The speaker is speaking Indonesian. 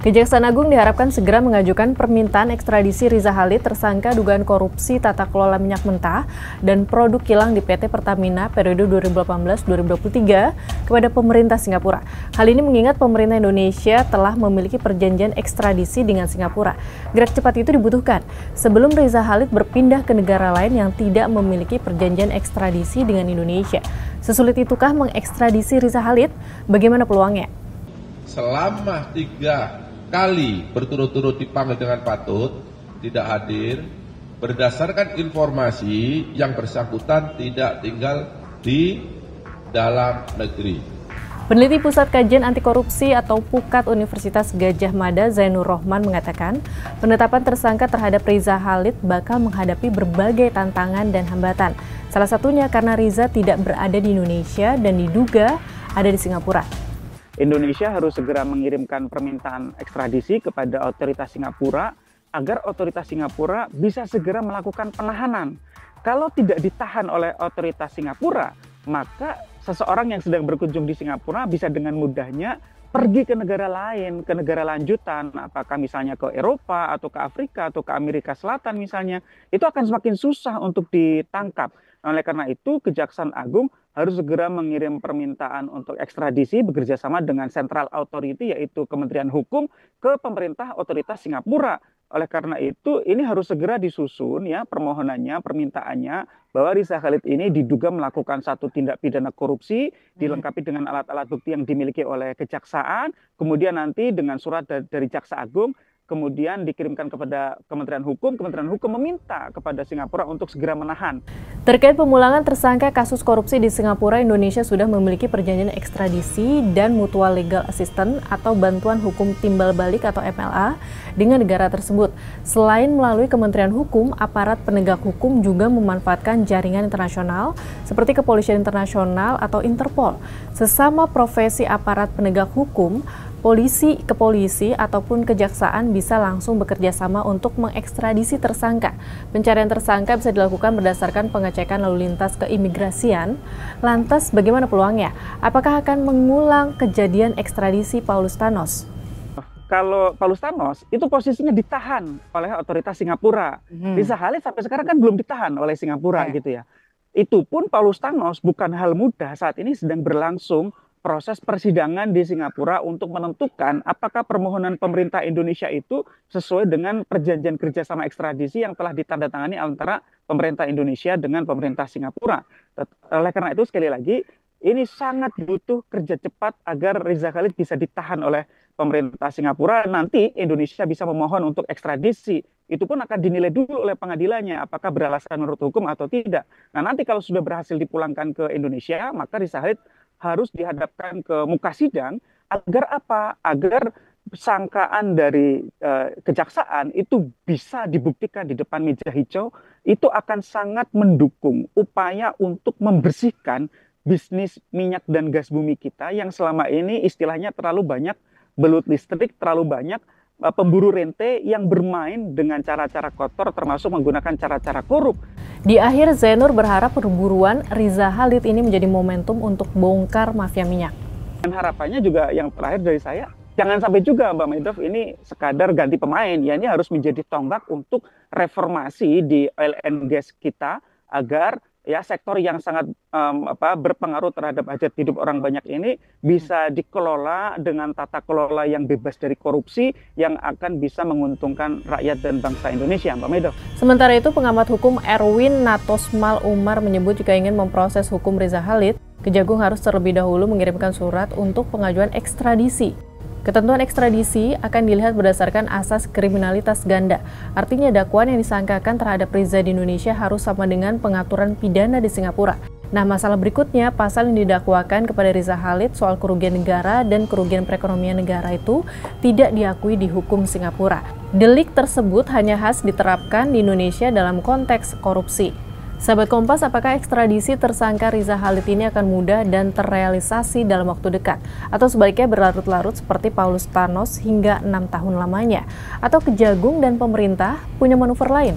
Kejaksaan Agung diharapkan segera mengajukan permintaan ekstradisi Riza Khalid tersangka dugaan korupsi tata kelola minyak mentah dan produk kilang di PT Pertamina periode 2018-2023 kepada pemerintah Singapura. Hal ini mengingat pemerintah Indonesia telah memiliki perjanjian ekstradisi dengan Singapura. Gerak cepat itu dibutuhkan sebelum Riza Khalid berpindah ke negara lain yang tidak memiliki perjanjian ekstradisi dengan Indonesia. Sesulit itukah mengekstradisi Riza Khalid? Bagaimana peluangnya? Selama 3 kali berturut-turut dipanggil dengan patut, tidak hadir, berdasarkan informasi yang bersangkutan tidak tinggal di dalam negeri. Peneliti Pusat Kajian Anti Korupsi atau PUKAT Universitas Gadjah Mada Zainur Rohman mengatakan, penetapan tersangka terhadap Riza Khalid bakal menghadapi berbagai tantangan dan hambatan. Salah satunya karena Riza tidak berada di Indonesia dan diduga ada di Singapura. Indonesia harus segera mengirimkan permintaan ekstradisi kepada otoritas Singapura agar otoritas Singapura bisa segera melakukan penahanan. Kalau tidak ditahan oleh otoritas Singapura, maka seseorang yang sedang berkunjung di Singapura bisa dengan mudahnya pergi ke negara lain, ke negara lanjutan, apakah misalnya ke Eropa atau ke Afrika atau ke Amerika Selatan misalnya, itu akan semakin susah untuk ditangkap. Oleh karena itu, Kejaksaan Agung harus segera mengirim permintaan untuk ekstradisi bekerjasama dengan Central Authority, yaitu Kementerian Hukum, ke pemerintah otoritas Singapura. Oleh karena itu, ini harus segera disusun ya permohonannya, permintaannya, bahwa Riza Khalid ini diduga melakukan satu tindak pidana korupsi, dilengkapi dengan alat-alat bukti yang dimiliki oleh Kejaksaan, kemudian nanti dengan surat dari Jaksa Agung, kemudian dikirimkan kepada Kementerian Hukum meminta kepada Singapura untuk segera menahan. Terkait pemulangan tersangka kasus korupsi di Singapura, Indonesia sudah memiliki perjanjian ekstradisi dan mutual legal assistance atau bantuan hukum timbal balik atau MLA dengan negara tersebut. Selain melalui Kementerian Hukum, aparat penegak hukum juga memanfaatkan jaringan internasional seperti Kepolisian Internasional atau Interpol. Sesama profesi aparat penegak hukum, polisi ke polisi ataupun kejaksaan bisa langsung bekerja sama untuk mengekstradisi tersangka. Pencarian tersangka bisa dilakukan berdasarkan pengecekan lalu lintas keimigrasian. Lantas bagaimana peluangnya? Apakah akan mengulang kejadian ekstradisi Paulus Thanos? Kalau Paulus Thanos itu posisinya ditahan oleh otoritas Singapura. Riza Khalid sampai sekarang kan belum ditahan oleh Singapura gitu ya. Itu pun Paulus Thanos bukan hal mudah, saat ini sedang berlangsung proses persidangan di Singapura untuk menentukan apakah permohonan pemerintah Indonesia itu sesuai dengan perjanjian kerjasama ekstradisi yang telah ditandatangani antara pemerintah Indonesia dengan pemerintah Singapura. Oleh karena itu sekali lagi ini sangat butuh kerja cepat agar Riza Khalid bisa ditahan oleh pemerintah Singapura. Nanti Indonesia bisa memohon untuk ekstradisi. Itu pun akan dinilai dulu oleh pengadilannya apakah beralasan menurut hukum atau tidak. Nah, nanti kalau sudah berhasil dipulangkan ke Indonesia, maka Riza Khalid harus dihadapkan ke muka sidang agar apa? Agar sangkaan dari kejaksaan itu bisa dibuktikan di depan meja hijau. Itu akan sangat mendukung upaya untuk membersihkan bisnis minyak dan gas bumi kita yang selama ini istilahnya terlalu banyak belut listrik, terlalu banyak pemburu rente yang bermain dengan cara-cara kotor termasuk menggunakan cara-cara korup. Di akhir, Zainur berharap perburuan Riza Khalid ini menjadi momentum untuk bongkar mafia minyak. Dan harapannya juga yang terakhir dari saya, jangan sampai juga Mbak Maidov ini sekadar ganti pemain, ya ini harus menjadi tonggak untuk reformasi di oil and gas kita agar ya sektor yang sangat berpengaruh terhadap hajat hidup orang banyak ini bisa dikelola dengan tata kelola yang bebas dari korupsi yang akan bisa menguntungkan rakyat dan bangsa Indonesia, Mbak Maidov. Sementara itu, pengamat hukum Erwin Natosmal Umar menyebut jika ingin memproses hukum Riza Khalid, Kejagung harus terlebih dahulu mengirimkan surat untuk pengajuan ekstradisi. Ketentuan ekstradisi akan dilihat berdasarkan asas kriminalitas ganda. Artinya dakwaan yang disangkakan terhadap Riza di Indonesia harus sama dengan pengaturan pidana di Singapura. Nah, masalah berikutnya, pasal yang didakwakan kepada Riza Khalid soal kerugian negara dan kerugian perekonomian negara itu tidak diakui di hukum Singapura. Delik tersebut hanya khas diterapkan di Indonesia dalam konteks korupsi. Sahabat Kompas, apakah ekstradisi tersangka Riza Khalid ini akan mudah dan terrealisasi dalam waktu dekat? Atau sebaliknya berlarut-larut seperti Paulus Thanos hingga 6 tahun lamanya? Atau Kejagung dan pemerintah punya manuver lain?